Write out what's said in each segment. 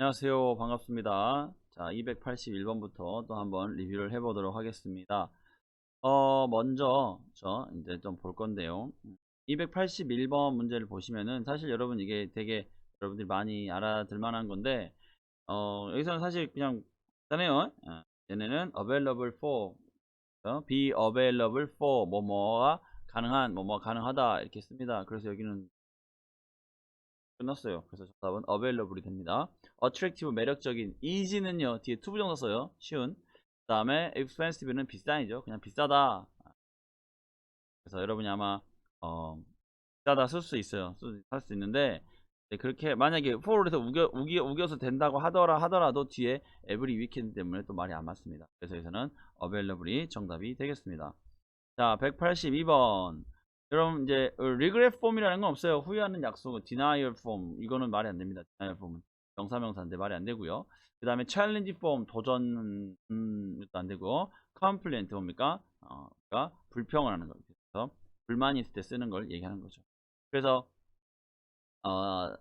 안녕하세요. 반갑습니다. 자, 281번부터 또 한번 리뷰를 해보도록 하겠습니다. 먼저, 이제 좀 볼 건데요. 281번 문제를 보시면은 사실 여러분 이게 되게 여러분들이 많이 알아들 만한 건데, 여기서는 사실 그냥 간단해요. 얘네는 available for, be available for, 뭐뭐가 가능한, 뭐뭐 가능하다 이렇게 씁니다. 그래서 여기는 끝났어요. 그래서 정답은 available이 됩니다. attractive 매력적인 easy는요 뒤에 to 부정사 써요. 쉬운. 그 다음에 expensive는 비싼이죠. 그냥 비싸다. 그래서 여러분이 아마 비싸다 쓸 수 있어요. 할 수 있는데 네, 그렇게 만약에 for로 해서 우겨서 된다고 하더라도 뒤에 every weekend 때문에 또 말이 안 맞습니다. 그래서 여기서는 available이 정답이 되겠습니다. 자, 182번. 여러분 이제 regret form이라는 건 없어요. 후회하는 약속은 denial form. 이거는 말이 안 됩니다. denial form은 명사명사인데 말이 안 되고요. 그 다음에 challenge form 도전 이것도 안 되고 complaint 뭡니까? 그러니까 불평을 하는 거. 그래서 불만이 있을 때 쓰는 걸 얘기하는 거죠. 그래서 어,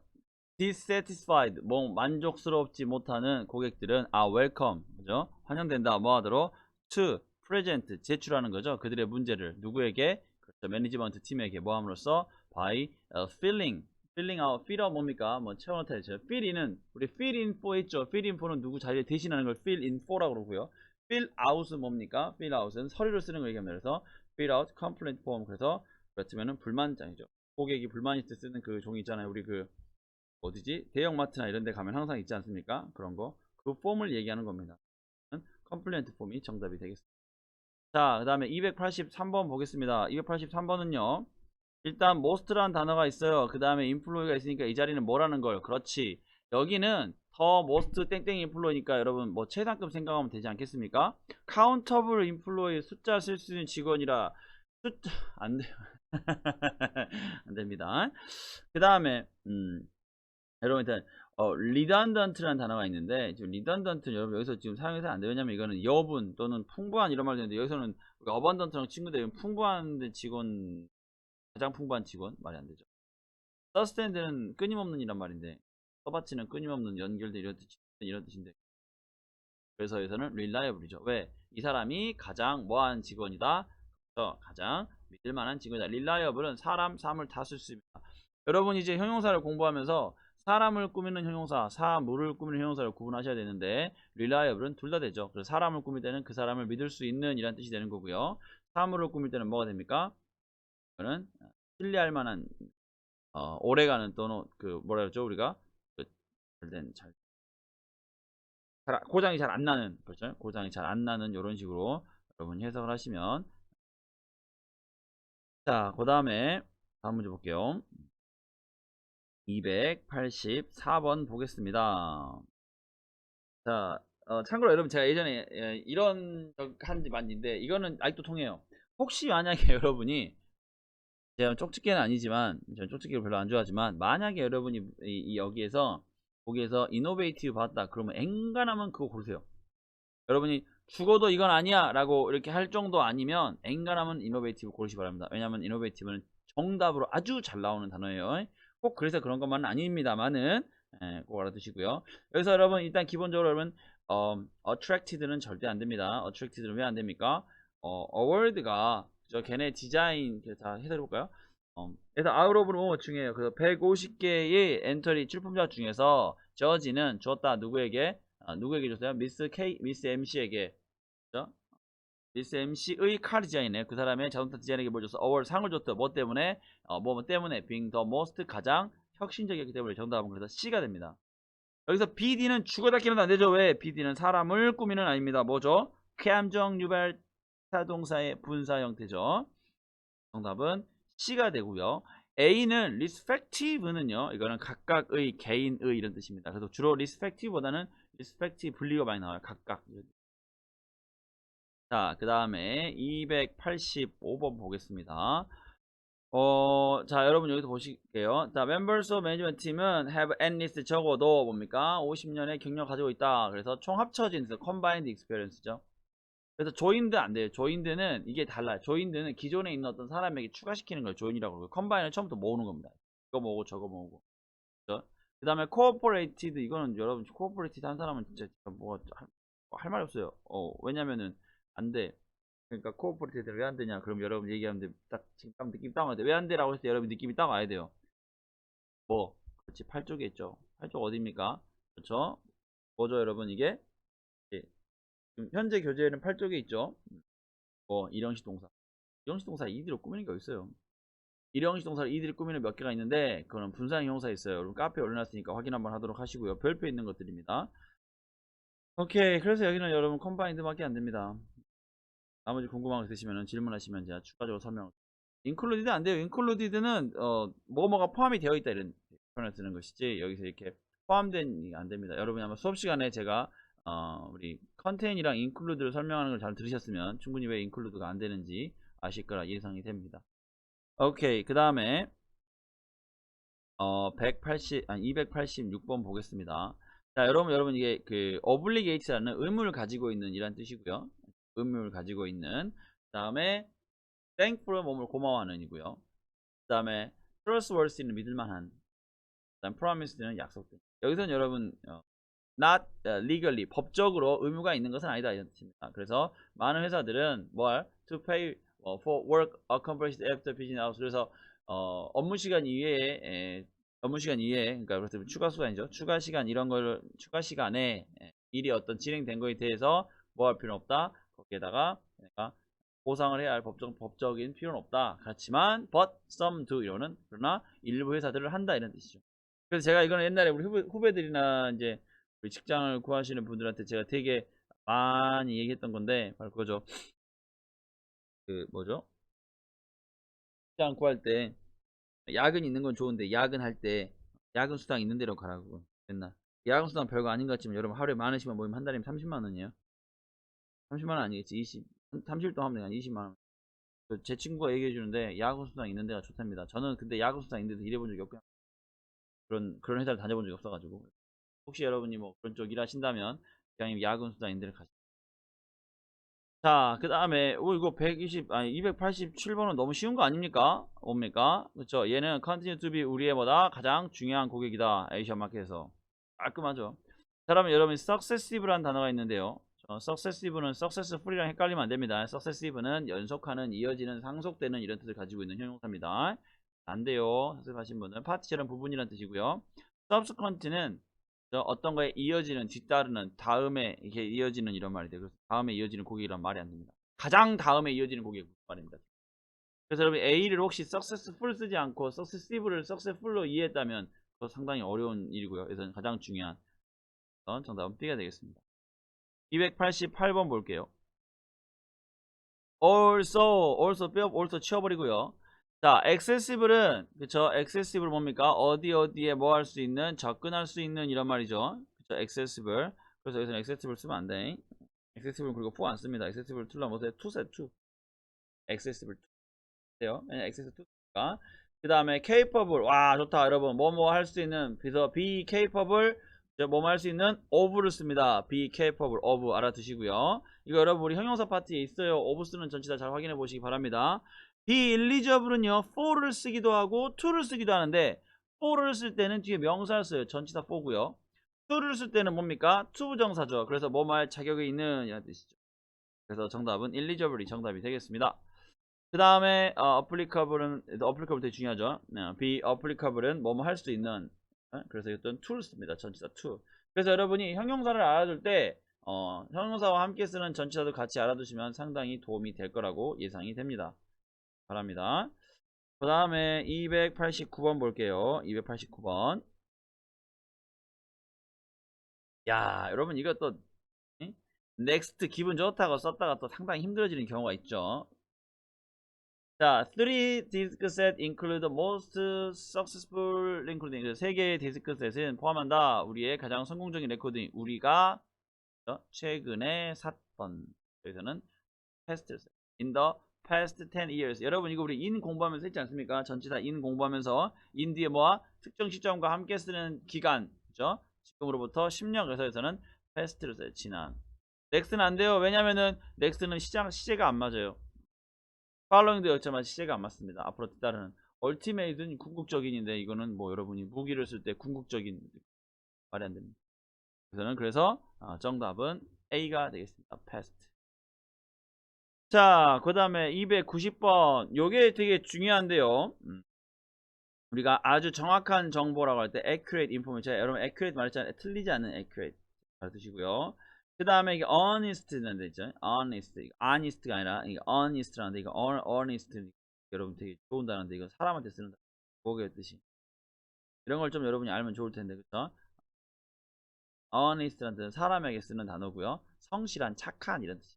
dissatisfied 뭐 만족스럽지 못하는 고객들은 welcome 그죠? 환영된다 뭐 하도록 to present 제출하는 거죠. 그들의 문제를 누구에게? 그렇죠. 매니지먼트 팀에게 뭐 함으로써 by filling out fill out 뭡니까? 뭐 채워넣다 했죠. fill in은 우리 fill in for 있죠. fill in for는 누구 자리에 대신하는 걸 fill in for라고 그러고요. fill out은 뭡니까? fill out은 서류를 쓰는 거 얘기합니다. 그래서 fill out complaint form 그래서 그렇다면은 불만장이죠. 고객이 불만 있을 때 쓰는 그 종이 있잖아요. 우리 그 어디지? 대형마트나 이런 데 가면 항상 있지 않습니까? 그런 거. 그 폼을 얘기하는 겁니다. 컴플레인트 폼이 정답이 되겠습니다. 자, 그 다음에 283번 보겠습니다. 283번은요. 일단 most라는 단어가 있어요. 그 다음에 employee가 있으니까 이 자리는 뭐라는 걸. 그렇지. 여기는 더 most 땡땡 employee니까 여러분 뭐 최상급 생각하면 되지 않겠습니까? countable employee 숫자 쓸 수 있는 직원이라 숫자 안 돼요. 안 됩니다. 그 다음에 여러분 일단 redundant라는 단어가 있는데 지금 redundant 여러분 여기서 지금 사용해서 안 돼요. 왜냐면 이거는 여분 또는 풍부한 이런 말이 되는데 여기서는 abundant랑 친구들 풍부한 직원 가장 풍부한 직원 말이 안 되죠. sustained는 끊임없는 이란 말인데 서바치는 끊임없는 연결돼 이런 뜻인데 그래서 여기서는 reliable이죠. 왜? 이 사람이 가장 뭐한 직원이다. 그래서 가장 믿을 만한 직원이다. reliable은 사람, 사물 다 쓸 수 있습니다. 여러분 이제 형용사를 공부하면서 사람을 꾸미는 형용사, 사물을 꾸미는 형용사를 구분하셔야 되는데 reliable은 둘 다 되죠. 그래서 사람을 꾸밀 때는 그 사람을 믿을 수 있는 이란 뜻이 되는 거고요. 사물을 꾸밀 때는 뭐가 됩니까? 이거는 신뢰할 만한 오래가는 또는 그 뭐라 그러죠 우리가 그 잘된 고장이 잘 안 나는 그렇죠? 고장이 잘 안 나는 이런 식으로 여러분 해석을 하시면 자, 그 다음에 다음 문제 볼게요. 284번 보겠습니다. 자, 참고로 여러분 제가 예전에 이런 한지 많은데 이거는 아직도 통해요. 혹시 만약에 여러분이 제가 쪽집게는 아니지만 저는 쪽집게를 별로 안 좋아하지만 만약에 여러분이 여기에서 거기에서 이노베이티브 받았다 그러면 엔간하면 그거 고르세요. 여러분이 죽어도 이건 아니야 라고 이렇게 할 정도 아니면 엔간하면 이노베이티브 고르시기 바랍니다. 왜냐하면 이노베이티브는 정답으로 아주 잘 나오는 단어예요. 꼭 그래서 그런 것만은 아닙니다만은 꼭 알아두시고요. 여기서 여러분 일단 기본적으로 여러분 attracted는 절대 안 됩니다. attracted는 왜 안 됩니까? award가 저 걔네 디자인 다 해석해 볼까요? 그래서 out of 뭐 중에요. 그래서 150개의 엔터리 출품자 중에서 저지는 줬다 누구에게? 누구에게 줬어요? 미스 MC에게. 그죠? 미스 MC의 카 디자인에 그 사람의 자동차 디자인에게 뭘 줬어? 어월 상을 줬다. 뭐 때문에? 뭐 때문에? being the most 가장 혁신적이었기 때문에 정답은 그래서 C가 됩니다. 여기서 BD는 죽어 닦기는 안 되죠. 왜? BD는 사람을 꾸미는 아닙니다. 뭐죠? 감정 유발 타동사의 분사 형태죠. 정답은 C가 되고요. A는 respective는요. 이거는 각각의 개인의 이런 뜻입니다. 그래서 주로 respectivebo다는 respective 분리가 많이 나와요. 각각. 자, 그 다음에 285번 보겠습니다. 자, 여러분 여기서 보실게요. 자, members of management team은 have at least 적어도 뭡니까? 50년의 경력 가지고 있다. 그래서 총 합쳐진 combined experience죠. 그래서 조인드 안 돼요. 조인드는 이게 달라요. 조인드는 기존에 있는 어떤 사람에게 추가시키는 걸 조인이라고 그러고 컴바인을 처음부터 모으는 겁니다. 이거 모으고 저거 모으고. 그렇죠? 그 다음에 cooperated, 이거는 여러분 cooperated 한 사람은 진짜 뭐가 할 말이 없어요. 왜냐면은 안 돼. 그러니까 cooperated 왜 안 되냐? 그럼 여러분 얘기하는데 딱 지금 딱 느낌 딱 와야 돼. 왜 안 돼라고 했을 때 여러분 느낌이 딱 와야 돼요. 뭐 그렇지, 8쪽에 있죠. 8쪽 어디입니까? 그렇죠? 뭐죠 여러분 이게? 예. 지금 현재 교재에는 8쪽에 있죠. 일형식 동사. 일형식 동사 이들을 꾸미는 게 어딨어요? 일형식 동사를 이들이 꾸미는 몇 개가 있는데 그거는 분사형 형사 있어요. 여러분 카페에 올려놨으니까 확인 한번 하도록 하시고요. 별표에 있는 것들입니다. 오케이. 그래서 여기는 여러분 컴바인드밖에 안 됩니다. 나머지 궁금한 거 있으시면 질문하시면 제가 추가적으로 설명을. 인클루디드 안 돼요. 인클루디드는 뭐뭐가 포함이 되어 있다 이런 표현을 쓰는 것이지 여기서 이렇게 포함된 안 됩니다. 여러분이 아마 수업 시간에 제가 우리 컨테인이랑 인클루드를 설명하는 걸 잘 들으셨으면 충분히 왜 인클루드가 안 되는지 아실 거라 예상이 됩니다. 오케이. 그 다음에 286번 보겠습니다. 자, 여러분 이게 그 obligate라는 의무를 가지고 있는 이란 뜻이고요. 의무를 가지고 있는. 그다음에 thankful은 몸을 고마워하는 이고요. 그다음에 trustworthy는 믿을만한. 그다음 promise는 약속된. 여기서는 여러분 not legally 법적으로 의무가 있는 것은 아니다 이런 뜻입니다. 그래서 많은 회사들은 to pay for work accomplished after business hours. 그래서 업무 시간 이외에 그러니까 그렇다면 추가 시간이죠. 추가 시간 이런 걸 추가 시간에 일이 어떤 진행된 거에 대해서 뭐 할 필요는 없다. 거기에다가 내가 보상을 해야 할 법적인 필요는 없다. 그렇지만 but some do 이러는 그러나 일부 회사들을 한다 이런 뜻이죠. 그래서 제가 이거는 옛날에 우리 후배들이나 이제 우리 직장을 구하시는 분들한테 제가 되게 많이 얘기했던 건데 바로 그거죠. 그 뭐죠? 직장 구할 때 야근 있는 건 좋은데 야근할 때 야근 수당 있는 데로 가라고 맨날. 야근 수당 별거 아닌 것 같지만 여러분 하루에 많으시면 모이면 한 달이면 30만 원이에요. 30만 원 아니겠지? 30일 동안 하면 20만 원. 제 친구가 얘기해 주는데 야근 수당 있는 데가 좋답니다. 저는 근데 야근 수당 있는 데서 일해본 적이 없고 그런 회사를 다녀본 적이 없어가지고 혹시 여러분이 뭐 그런 쪽 일하신다면 그냥 야근 수당 있는 데를 가시죠. 자, 그 다음에 이거 287번은 너무 쉬운 거 아닙니까? 뭡니까? 그렇죠? 얘는 continue to be 우리의 뭐다? 가장 중요한 고객이다. 에이시아마켓에서 깔끔하죠. 자, 그러면 여러분 successive라는 단어가 있는데요. successive는 successful이랑 헷갈리면 안 됩니다. successive는 연속하는, 이어지는, 상속되는 이런 뜻을 가지고 있는 형용사입니다. 안 돼요. 학습하신 분은 파트처럼 부분이라는 뜻이고요. subsequent는 어떤 거에 이어지는, 뒤따르는, 다음에 이렇게 이어지는 이런 말이 돼요. 그래서 다음에 이어지는 고객이란 말이 안 됩니다. 가장 다음에 이어지는 고객 말입니다. 그래서 여러분 A를 혹시 successful 쓰지 않고 successive를 successful로 이해했다면 그거 상당히 어려운 일이고요. 그래서 가장 중요한 정답은 B가 되겠습니다. 288번 볼게요. also 빼op also 치워버리고요. 자, accessible은 그쵸? accessible 뭡니까? 어디에 뭐 할 수 있는, 접근할 수 있는 이런 말이죠. 그쵸? accessible. 그래서 여기서는 accessible 쓰면 안 돼. accessible 그리고 for 안 씁니다. accessible to랑 뭐세요? to 세 to. accessible to. 돼요. accessible to니까. 그 다음에 capable. 와, 좋다. 여러분. 뭐뭐 할 수 있는. 그래서 be capable. 뭐뭐 할 수 있는 of를 씁니다. be capable of 알아두시고요. 이거 여러분 우리 형용사 파트에 있어요. of 쓰는 전치사 잘 확인해 보시기 바랍니다. be eligible은요, for를 쓰기도 하고 to를 쓰기도 하는데 for를 쓸 때는 뒤에 명사를 써요. 전치사 for고요. to를 쓸 때는 뭡니까? to 부정사죠. 그래서 뭐뭐 할 자격이 있는 이런 뜻이죠. 그래서 정답은 eligible이 정답이 되겠습니다. 그 다음에 applicable은 applicable 되게 중요하죠. be applicable은 뭐뭐 할 수 있는. 그래서 이것도 to를 씁니다. 전치사 to. 그래서 여러분이 형용사를 알아둘 때 형용사와 함께 쓰는 전치사도 같이 알아두시면 상당히 도움이 될 거라고 예상이 됩니다. 바랍니다. 그 다음에 289번 볼게요. 289번. 야, 여러분 이것도 next 기분 좋다고 썼다가 또 상당히 힘들어지는 경우가 있죠. 자, 3 disk set include the most successful recording. 세 개의 디스크 셋은 포함한다. 우리의 가장 성공적인 레코딩. 우리가 최근에 샀던. 여기서는 past in the past 10 years. 여러분 이거 우리 in 공부하면서 했지 않습니까? 전치사 in 공부하면서 in 뒤에 뭐와 특정 시점과 함께 쓰는 기간. 그죠? 지금으로부터 10년. 그래서 여기서는 past를 써요. 지난. next는 안 돼요. 왜냐면은 next는 시제가 안 맞아요. following도 역시나 시제가 안 맞습니다. 앞으로 뒤따르는. ultimate는 궁극적인인데 이거는 뭐 여러분이 무기를 쓸 때 궁극적인 말이 안 됩니다. 그래서 정답은 A가 되겠습니다. past. 자, 그 다음에 290번. 요게 되게 중요한데요. 우리가 아주 정확한 정보라고 할 때 accurate information. 제가 여러분 accurate 말했잖아요. 틀리지 않는 accurate. 잘 드시고요. 그 다음에 이게 honest라는 데 있죠. honest. honest가 아니라 이게 honest라는데 이거 honest. 여러분 되게 좋은 단어인데 이거 사람한테 쓰는 단어. 뭐의 뜻이. 이런 걸 좀 여러분이 알면 좋을 텐데, 그쵸? honest라는 뜻은 사람에게 쓰는 단어고요. 성실한, 착한 이런 뜻.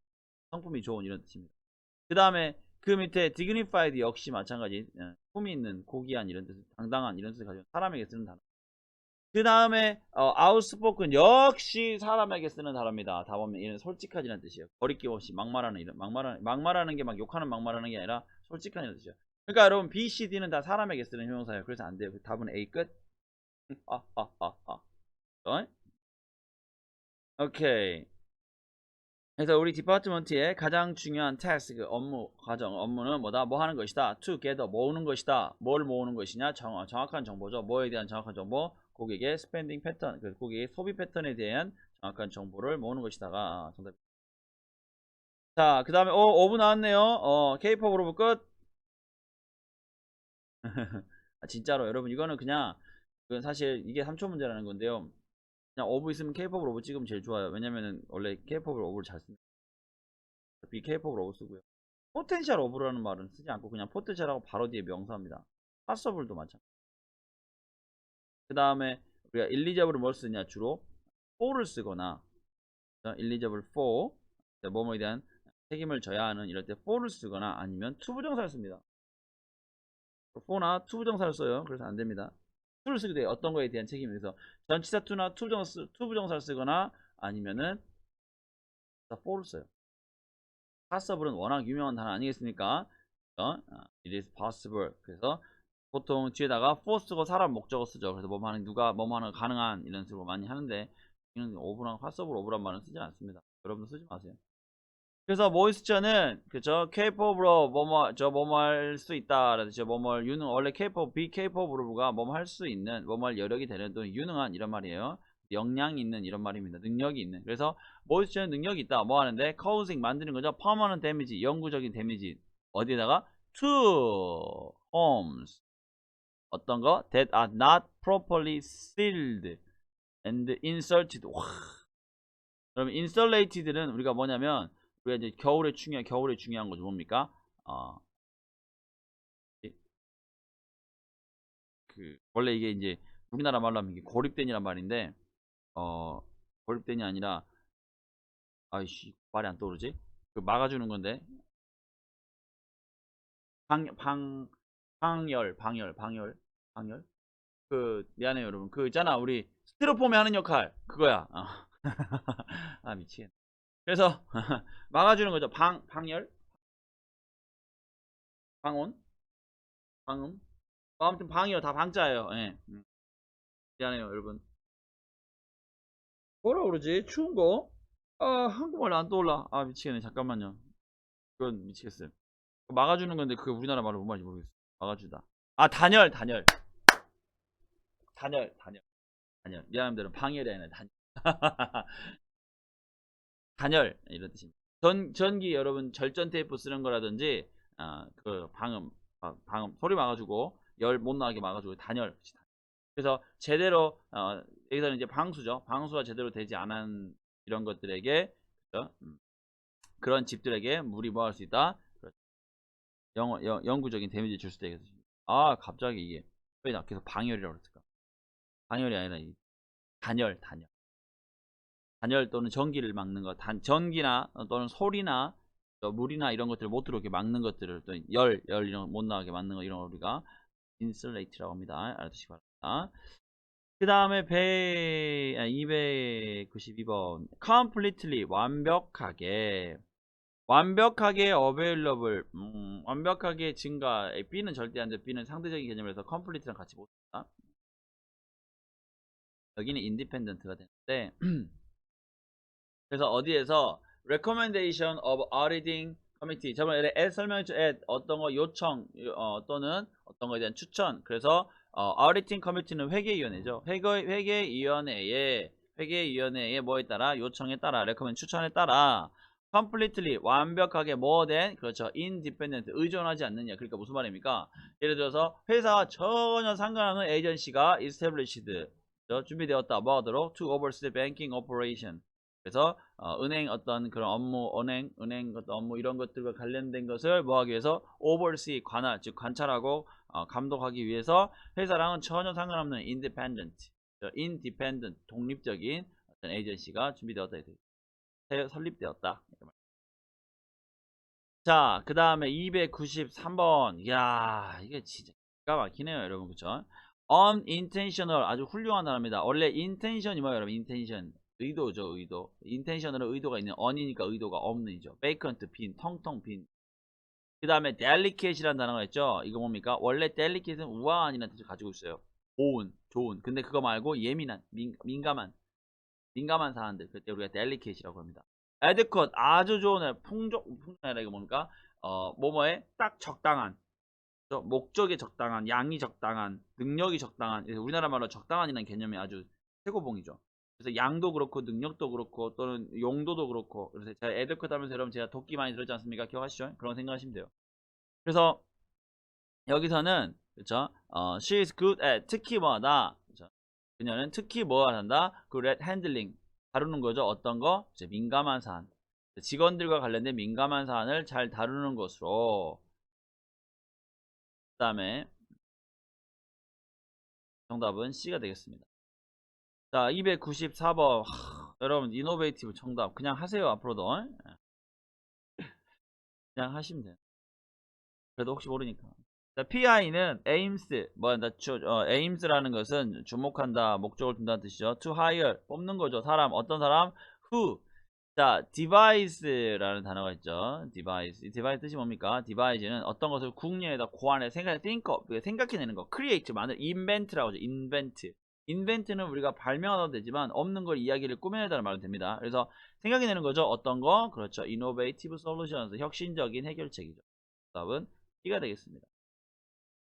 성품이 좋은 이런 뜻입니다. 그 다음에 그 밑에 dignified 역시 마찬가지. 품이 있는, 고귀한 이런 뜻, 당당한 이런 뜻을 가지고 사람에게 쓰는 단어. 그 다음에 outspoken 역시 사람에게 쓰는 단어입니다. 다 보면 이런 솔직하지는 뜻이에요. 거리낌 없이 막말하는 이런 막말하는 게 막 욕하는 막말하는 게 아니라 솔직한 이런 뜻이에요. 그러니까 여러분 B, C, D는 다 사람에게 쓰는 형용사예요. 그래서 안 돼요. 답은 A 끝. 어? 오케이. 그래서 우리 디파트먼트의 가장 중요한 태스크, 업무, 과정, 업무는 뭐다? 뭐 하는 것이다? together, 모으는 것이다. 뭘 모으는 것이냐? 정확한 정보죠. 뭐에 대한 정확한 정보? 고객의 스펜딩 패턴, 그 고객의 소비 패턴에 대한 정확한 정보를 모으는 것이다가 정답. 자, 그 다음에 5분 나왔네요. K-pop 오브 끝. 진짜로 여러분 이거는 그냥 이건 사실 이게 3초 문제라는 건데요. 그냥 오브 있으면 K-pop 오브 찍으면 제일 좋아요. 왜냐면은 원래 K-pop을 오브를 잘 씁니다. K-pop을 오브 쓰고요. 포텐셜 오브라는 말은 쓰지 않고 그냥 포텐셜하고 바로 뒤에 명사입니다. 파서블도 마찬가지. 그 다음에 우리가 일리저블을 뭘 쓰냐 주로 for를 쓰거나 일리저블 for 뭐뭐에 대한 책임을 져야 하는 이럴 때 for를 쓰거나 아니면 투부정사를 씁니다. for나 투부정사를 써요. 그래서 안 됩니다. to를 쓰게 돼요. 어떤 거에 대한 책임을 위해서 전치사 to나 투부정사를 쓰거나 아니면은 for를 써요. 파서블은 워낙 유명한 단어 아니겠습니까? It is possible. 그래서 보통 뒤에다가 for 쓰고 사람 목적어 쓰죠. 그래서 뭐뭐 하는 누가 뭐뭐 하는 가능한 이런 식으로 많이 하는데 이는 오브랑 파서블 오브란 말은 쓰지 않습니다. 여러분도 쓰지 마세요. 그래서 모이스처는 그죠? Capable로 뭐뭐 저 뭐뭐 할 수 있다라든지 뭐뭐 유능 원래 capable, be capable가 뭐뭐 할 수 있는 뭐뭐 할 여력이 되는 또 유능한 이런 말이에요. 역량이 있는 이런 말입니다. 능력이 있는. 그래서 모이스처는 능력이 있다. 뭐 하는데 causing 만드는 거죠. permanent damage 영구적인 데미지 어디에다가 to homes 어떤 거 that are not properly sealed and inserted. 와. 그러면 insulated는 우리가 뭐냐면 우리가 이제 겨울에 중요한 거죠. 뭡니까? 그 원래 이게 이제 우리나라 말로 하면 이게 고립된이란 말인데 고립된이 아니라 아이씨 말이 안 떠오르지? 그 막아주는 건데 방 방열 그 미안해요 여러분 그 있잖아 우리 스티로폼에 하는 역할 그거야. 아 미치겠네. 그래서 막아주는 거죠. 방열 방온 방음 아무튼 방이요 다 방자예요. 예. 미안해요 여러분. 뭐라 그러지? 추운 거? 한국말 안 떠올라. 미치겠네. 잠깐만요. 그건 미치겠어요. 막아주는 건데 그 우리나라 말로 뭔 말인지 모르겠어. 막아주다. 단열. 단열. 미안합니다. 방열이 아니라 단열. 단열 이런 뜻입니다. 전기 여러분 절전 테이프 쓰는 거라든지 그 방음 소리 막아주고 열 못 나게 막아주고 단열. 그래서 제대로 여기서는 이제 방수죠. 방수가 제대로 되지 않은 이런 것들에게 그렇죠? 그런 집들에게 물이 뭐 할 수 있다? 영구적인 데미지 줄 수도 있겠습니다. 갑자기 이게 왜 나 계속 방열이라고 그랬을까? 방열이 아니라 이 단열 또는 전기를 막는 것, 전기나 또는 소리나 물이나 이런 것들을 못 들어오게 막는 것들을 또 열 이런 거 못 나가게 막는 거 이런 걸 우리가 인슐레이트라고 합니다. 알아두시기 바랍니다. 그 다음에 292번 completely 완벽하게 available 완벽하게 증가 B는 절대 안돼. B는 상대적인 개념이라서 complete랑 같이 못 쓴다. 여기는 independent가 되는데 그래서 어디에서 recommendation of auditing 커미티. 저번에 at 설명했죠. at 어떤 거 요청 또는 어떤 거에 대한 추천. 그래서 auditing committee는 회계위원회죠. 회계위원회의 뭐에 따라 요청에 따라 recommend 추천에 따라 completely 완벽하게 more than 그렇죠. independent 의존하지 않느냐. 그러니까 무슨 말입니까? 예를 들어서 회사와 전혀 상관없는 에이전시가 established 준비되었다. 뭐 하도록 to oversee banking operation. 그래서 은행 어떤 그런 업무, 은행 어떤 업무 이런 것들과 관련된 것을 뭐 하기 위해서 oversee 관할, 즉 관찰하고 감독하기 위해서 회사랑은 전혀 상관없는 independent 독립적인 어떤 에이전시가 준비되었다. 설립되었다. 자, 그 다음에 293번. 이야, 이게 진짜 기가 막히네요, 여러분. 그쵸? unintentional 아주 훌륭한 단어입니다. 원래 intention이 뭐예요, 여러분? intention 의도죠, 의도. intention으로 의도가 있는 on이니까 의도가 없는이죠. vacant 빈, 텅텅 빈. 그 다음에 delicate이라는 단어가 있죠. 이거 뭡니까? 원래 delicate는 우아한이라는 뜻을 가지고 있어요. 좋은. 근데 그거 말고 예민한, 민감한 사안들. 그때 우리가 delicate이라고 합니다. adequate 아주 좋은 풍족이라 이거 뭡니까? 뭐뭐에 딱 적당한. 목적에 적당한, 양이 적당한, 능력이 적당한. 우리나라 말로 적당한이라는 개념이 아주 최고봉이죠. 그래서 양도 그렇고 능력도 그렇고 또는 용도도 그렇고. 그래서 제가 adequate 하면서 여러분 제가 도끼 많이 들었지 않습니까? 기억하시죠? 그런 생각하시면 돼요. 그래서 여기서는 그렇죠? she is good at 특히 뭐하다. 그렇죠? 그녀는 특히 뭐를 한다? good at handling 다루는 거죠. 어떤 거? 이제 민감한 사안. 직원들과 관련된 민감한 사안을 잘 다루는 것으로. 그 다음에 정답은 C가 되겠습니다. 자, 294번. 여러분 이노베이티브 정답 그냥 하세요. 앞으로도 그냥 하시면 돼요. 그래도 혹시 모르니까. 자, PI는 aims aims라는 것은 주목한다, 목적을 둔다는 뜻이죠. to hire 뽑는 거죠. 사람 어떤 사람? who. 자, device라는 단어가 있죠. device 뜻이 뭡니까? device는 어떤 것을 국내에다 고안해 생각해내는 거. create 만들 invent라고 하죠. invent는 우리가 발명하도 되지만 없는 걸 이야기를 꾸며내다는 말은 됩니다. 그래서 생각해내는 거죠. 어떤 거? 그렇죠. innovative solutions 혁신적인 해결책이죠. 답은 B가 되겠습니다.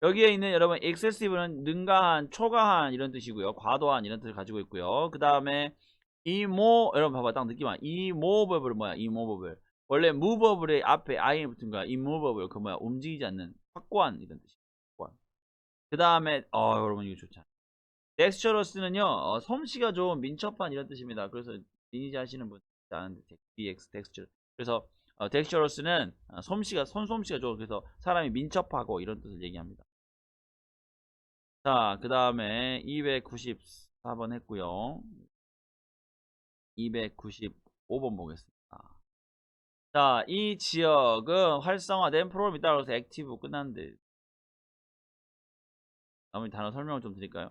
여기에 있는 여러분 excessive는 능가한, 초과한 이런 뜻이고요. 과도한 이런 뜻을 가지고 있고요. 그 다음에 여러분 봐봐 딱 느낌 와. immovable 뭐야? immovable 원래 movable의 앞에 i이 붙은 거야. immovable 그 뭐야? 움직이지 않는 확고한 이런 뜻이야. 그 다음에 여러분 이거 좋잖아. dexterous는요 솜씨가 좀 민첩한 이런 뜻입니다. 그래서 리니지 하시는 분 아는데 dexterous 그래서 dexterous는 손솜씨가 좋고 그래서 사람이 민첩하고 이런 뜻을 얘기합니다. 자, 그 다음에 294번 했고요. 295번 보겠습니다. 자, 이 지역은 활성화된 프로그램이 있다고 해서 액티브 끝났는데 나머지 단어 설명을 좀 드릴까요?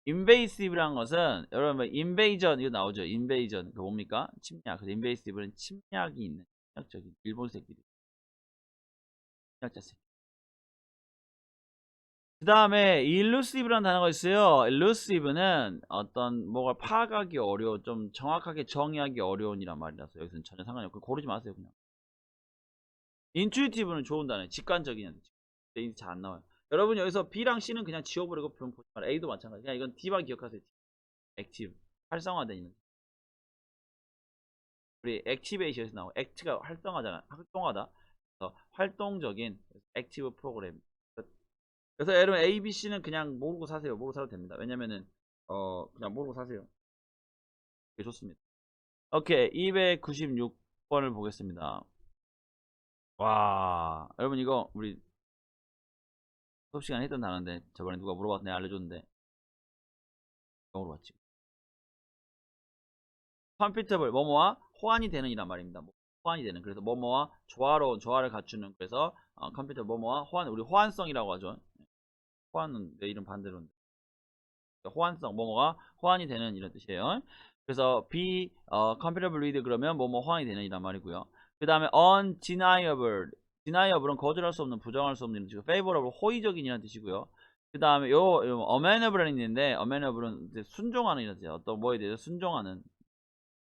invasive라는 것은 여러분 invasion 이거 나오죠. invasion 그 뭡니까? 침략. 그래서 invasive는 침략이 있는 침략적인 일본 새끼들. 침략자 새끼. 그 다음에 elusive라는 단어가 있어요. elusive는 어떤 뭐가 파악하기 어려운 좀 정확하게 정의하기 어려운 이란 말이라서 여기서는 전혀 상관이 없고 고르지 마세요 그냥. intuitive는 좋은 단어예요. 직관적인 단어. 잘 안 나와요. 여러분 여기서 B랑 C는 그냥 지워버리고 보지 마라. A도 마찬가지. 그냥 이건 D만 기억하세요. 액티브 활성화된 있는. 우리 액티베이션에서 나오고 액트가 활성화잖아. 활동하다. 그래서 활동적인 액티브 프로그램. 그래서 여러분 A, B, C는 그냥 모르고 사세요. 모르고 사도 됩니다. 왜냐면은 그냥 모르고 사세요. 그게 좋습니다. 오케이 296번을 보겠습니다. 와 여러분 이거 우리 수업 시간에 했던 단어인데 저번에 누가 물어봤네 알려줬는데 영어로 왔지. 컴피터블 뭐뭐와 호환이 되는 이란 말입니다. 호환이 되는 그래서 뭐뭐와 조화로운 조화를 갖추는 그래서 컴퓨터 뭐뭐와 호환 우리 호환성이라고 하죠. 호환은 내 이름 반대로인데 호환성 뭐뭐가 호환이 되는 이런 뜻이에요. 그래서 be comparable with 그러면 뭐뭐 호환이 되는 이란 말이고요. 그 다음에 undeniable deniable은 거절할 수 없는 부정할 수 없는 이런 뜻이고 favorable 호의적인 이란 뜻이고요. 그 다음에 요 amenable은 있는데 amenable은 순종하는 이런 뜻이에요. 어떤 뭐에 대해서 순종하는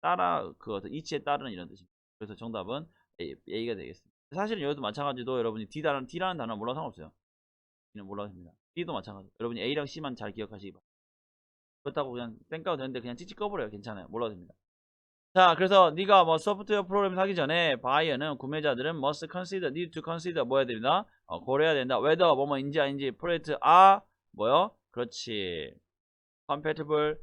따라 그 어떤 이치에 따르는 이런 뜻입니다. 그래서 정답은 A가 되겠습니다. 사실은 여기도 마찬가지로 여러분이 D라는 단어 몰라도 상관없어요. D는 몰라도 됩니다. B도 마찬가지. 여러분이 A랑 C만 잘 기억하시기 바랍니다. 그렇다고 그냥 땡까도 되는데 그냥 찍찍 꺼버려요. 괜찮아요. 몰라도 됩니다. 자, 그래서 네가 뭐 소프트웨어 프로그램 하기 전에 바이어는 구매자들은 must consider, need to consider 뭐 해야 됩니다. 고려해야 된다. whether 뭐뭐인지 아닌지 프로젝트 are 뭐요? 그렇지. compatible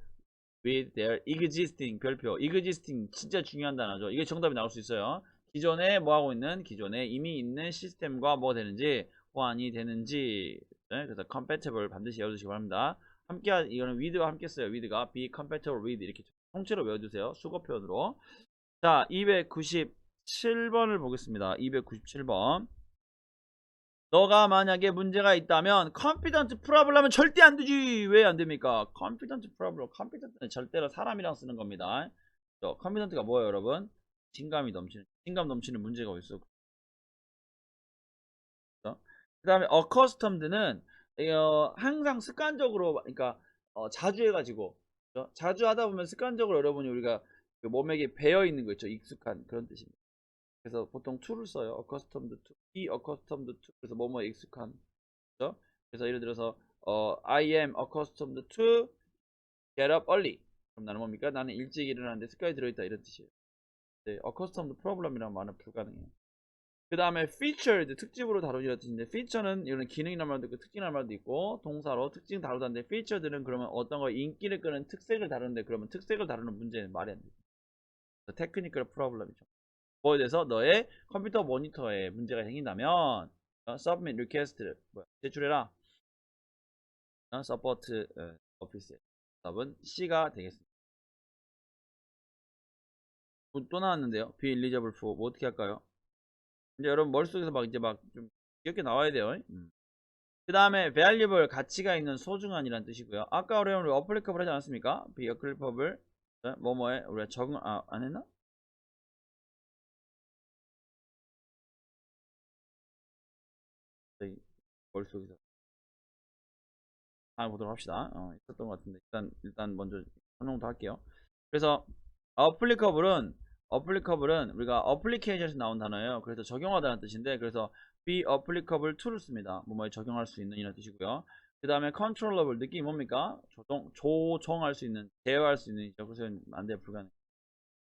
with their existing 별표. existing 진짜 중요한 단어죠. 이게 정답이 나올 수 있어요. 기존에 뭐 하고 있는 기존에 이미 있는 시스템과 뭐 되는지 호환이 되는지. 네? 그래서 compatible 반드시 외워두시기 바랍니다. 함께 이거는 with와 함께 써요. with가 be compatible with 이렇게 통째로 외워두세요. 수거 표현으로. 자, 297번을 보겠습니다. 297번. 너가 만약에 문제가 있다면 confident problem 하면 절대 안 되지. 왜 안 됩니까? confident problem. confident는 절대로 사람이랑 쓰는 겁니다. confident가 뭐예요, 여러분? 자신감 넘치는 문제가 있어. 그 다음에 accustomed는 항상 습관적으로, 그러니까 자주 해가지고, 그죠? 자주 하다 보면 습관적으로 여러분이 우리가 그 몸에게 배어 있는 거 있죠. 익숙한 그런 뜻입니다. 그래서 보통 to를 써요. accustomed to, be accustomed to. 그래서 뭐뭐에 익숙한. 그죠? 그래서 예를 들어서 I am accustomed to get up early. 그럼 나는 뭡니까? 나는 일찍 일어나는데 습관이 들어있다 이런 뜻이에요. 네, accustomed problem이라는 말은 불가능해요. 그 다음에 featured 특집으로 다루기라는 뜻인데 feature는 이런 기능이란 말도 있고 특징이란 말도 있고 동사로 특징 다루다는데 featured는 그러면 어떤 거 인기를 끄는 특색을 다루는데 그러면 특색을 다루는 문제는 말이 안 돼요. 테크니컬 프로블럼이죠. 뭐에 대해서 너의 컴퓨터 모니터에 문제가 생긴다면 submit request를 제출해라. support office에 답은 C가 되겠습니다. 또 나왔는데요. be eligible for 뭐 어떻게 할까요? 이제 여러분 머릿속에서 막 이제 막 좀 귀엽게 나와야 돼요. 그 다음에 valuable 가치가 있는 소중한이라는 뜻이고요. 아까 우리 applicable 하지 않았습니까? be applicable 뭐뭐에 우리가 적응 안 했나? 저희 머릿속에서 다음 보도록 합시다. 있었던 것 같은데 일단 먼저 설명부터 할게요. 그래서 applicable은 우리가 application에서 나온 단어예요. 그래서 적용하다는 뜻인데 그래서 be applicable to를 씁니다. 뭐뭐에 적용할 수 있는 이런 뜻이고요. 그 다음에 controllable 느낌이 뭡니까? 조정할 수 있는, 제어할 수 있는 이죠. 그래서 안 돼, 불가능.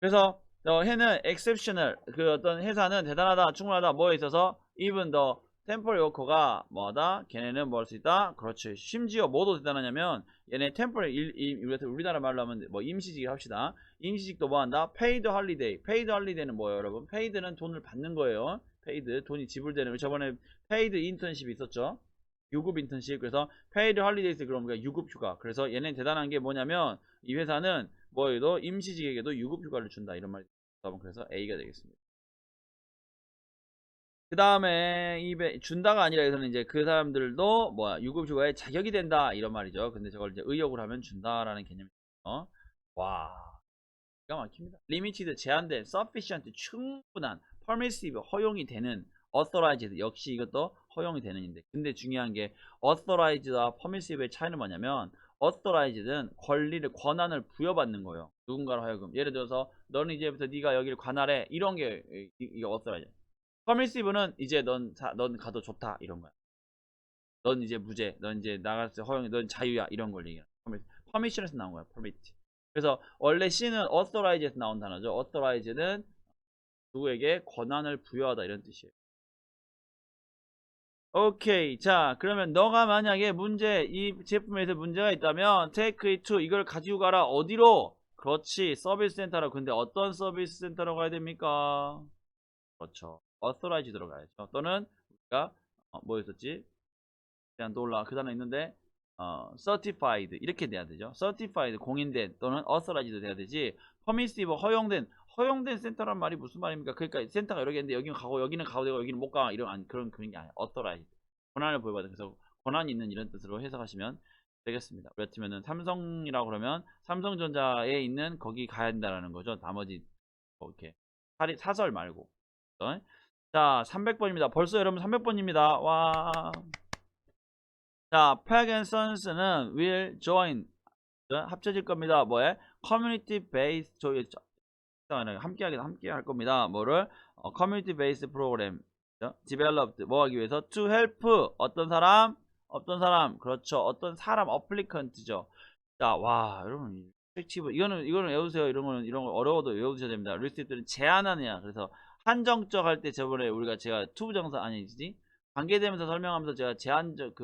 그래서 해는 exceptional, 그 어떤 회사는 대단하다, 충분하다, 뭐에 있어서 even the temporary worker가 뭐하다, 걔네는 뭐 할 수 있다. 그렇지. 심지어 뭐도 대단하냐면 얘네 temporary 우리나라 말로 하면 뭐 임시직 합시다. 임시직도 뭐한다? paid holiday. paid holiday는 뭐예요, 여러분? paid는 돈을 받는 거예요. paid 돈이 지불되는. 저번에 paid internship 있었죠. 유급 인턴십. 그래서 paid holidays 그럼 우리가 유급 휴가. 그래서 얘네 대단한 게 뭐냐면 이 회사는 뭐에도 임시직에게도 유급 휴가를 준다 이런 말이. 그래서 A가 되겠습니다. 그 다음에 준다가 아니라 여기서는 이제 그 사람들도 뭐야 유급 휴가에 자격이 된다 이런 말이죠. 근데 저걸 이제 의역을 하면 준다라는 개념이죠. 와, 기가 막힙니다. 리미티드 제한된, sufficient 충분한, permissive 허용이 되는, authorized 역시 이것도 허용이 되는인데 근데 중요한 게 authorized와 permissive의 차이는 뭐냐면 authorized는 권한을 부여받는 거예요. 누군가로 하여금. 예를 들어서 너는 이제부터 네가 여기를 관할해 이런 게 이게 authorized. permissive는 이제 넌 가도 좋다 이런 거야. 넌 이제 무죄, 넌 이제 나갈 수 허용이, 넌 자유야 이런 걸 얘기해. permission에서 나온 거야. permit. 그래서 원래 C는 authorize에서 나온 단어죠. authorize는 누구에게 권한을 부여하다 이런 뜻이에요. 오케이. 자, 그러면 너가 만약에 이 제품에서 문제가 있다면 take it to 이걸 가지고 가라. 어디로? 그렇지. 서비스 센터로. 근데 어떤 서비스 센터로 가야 됩니까? 그렇죠. authorize 들어가야죠. 또는 우리가 뭐였었지? 그냥 놀라 그 단어 있는데 certified 이렇게 돼야 되죠. certified 공인된 또는 authorized 돼야 되지. permissive 허용된 센터란 말이 무슨 말입니까? 그러니까 센터가 여러 개 있는데 여기는 가고 되고 여기는 못 가. 이런 그런 게 아니야. authorized 권한을 부여받은. 그래서 권한이 있는 이런 뜻으로 해석하시면 되겠습니다. 그렇다면은 삼성이라고 그러면 삼성전자에 있는 거기 가야 된다라는 거죠. 나머지 뭐 이렇게 사설 말고. 자, 300번입니다. 벌써 여러분 300번입니다. 와. 자, Pack and Sons는 will join 합쳐질 겁니다. 뭐에? Community based 함께 할 겁니다. 뭐를 커뮤니티 베이스 프로그램 developed 뭐 하기 위해서 to help 어떤 사람 그렇죠. 어떤 사람 어플리컨트죠. 자, 와, 여러분 리스트릭티브 이거는 외우세요. 이런 거 어려워도 외우셔야 됩니다. 리스트릭티브는 제한하느냐. 그래서 한정적 할 때 저번에 제가 투부정사 아니지 관계되면서 설명하면서 제가 제한적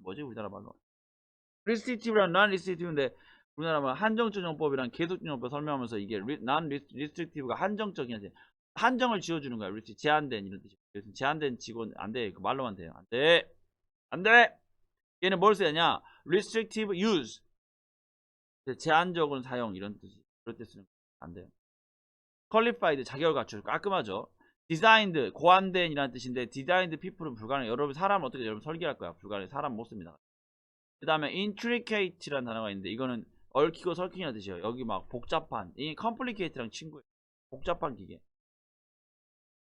뭐지 우리나라 말로 리스트릭티브랑 난 리스트릭티브인데 우리나라 말 한정적 용법이랑 계속적 용법 설명하면서 이게 난 리스트릭티브가 한정적이냐 한정을 지어주는 거야. 제한된 이런 뜻이. 그래서 제한된 직원 안 돼. 그 말로만 돼요. 안 돼. 안 돼. 얘는 뭘 써야 냐 restrictive use. 제한적인 사용 이런 뜻이. 그럴 때 쓰는 거 안 돼요. qualified 자격을 갖추고 깔끔하죠. designed 고안된 이라는 뜻인데 designed people은 불가능해. 여러분 사람 어떻게 여러분 설계할 거야. 불가능해. 사람 못 씁니다. 그 다음에 intricate라는 단어가 있는데 이거는 얽히고 설키는 뜻이에요. 여기 막 복잡한 이 complicate랑 친구예요. 복잡한 기계.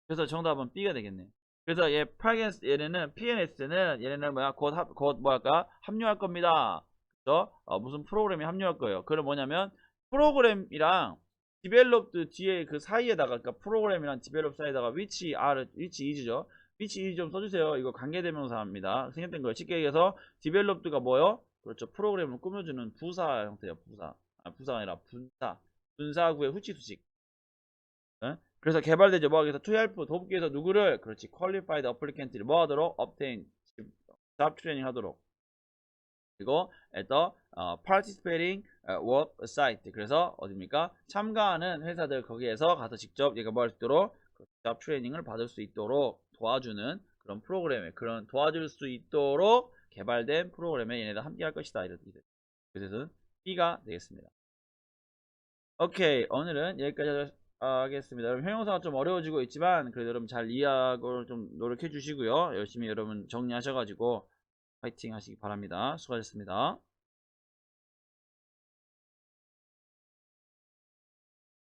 그래서 정답은 B가 되겠네. 그래서 얘네는 PNS는 얘네는 뭐야 곧 뭐랄까 합류할 겁니다. 그래서 무슨 프로그램이 합류할 거예요. 그럼 뭐냐면 프로그램이랑 디벨롭드 뒤에 그 사이에다가 그러니까 프로그램이랑 디벨롭 사이에다가 which is죠. which is 좀 써주세요. 이거 관계대명사입니다. 생략된 거예요. 쉽게 얘기해서 디벨롭드가 뭐요? 그렇죠. 프로그램을 꾸며주는 부사 형태예요. 부사가 아니라 분사구의 후치수식. 네? 그래서 개발되죠. 뭐 하기 위해서 to help 돕기 위해서 누구를 그렇지 qualified applicant를 뭐 하도록 obtain job training 하도록 그리고 at the participating work site 그래서 어딥니까 참가하는 회사들 거기에서 가서 직접 얘가 뭐 할 수 있도록 job 트레이닝을 받을 수 있도록 도와주는 그런 프로그램에 그런 도와줄 수 있도록 개발된 프로그램에 얘네들 함께 할 것이다 이런 뜻이에요. 그래서 B가 되겠습니다. 오케이 오늘은 여기까지 하겠습니다. 여러분 형용사가 좀 어려워지고 있지만 그래도 여러분 잘 이해하고 좀 노력해 주시고요. 열심히 여러분 정리하셔가지고 파이팅 하시기 바랍니다. 수고하셨습니다.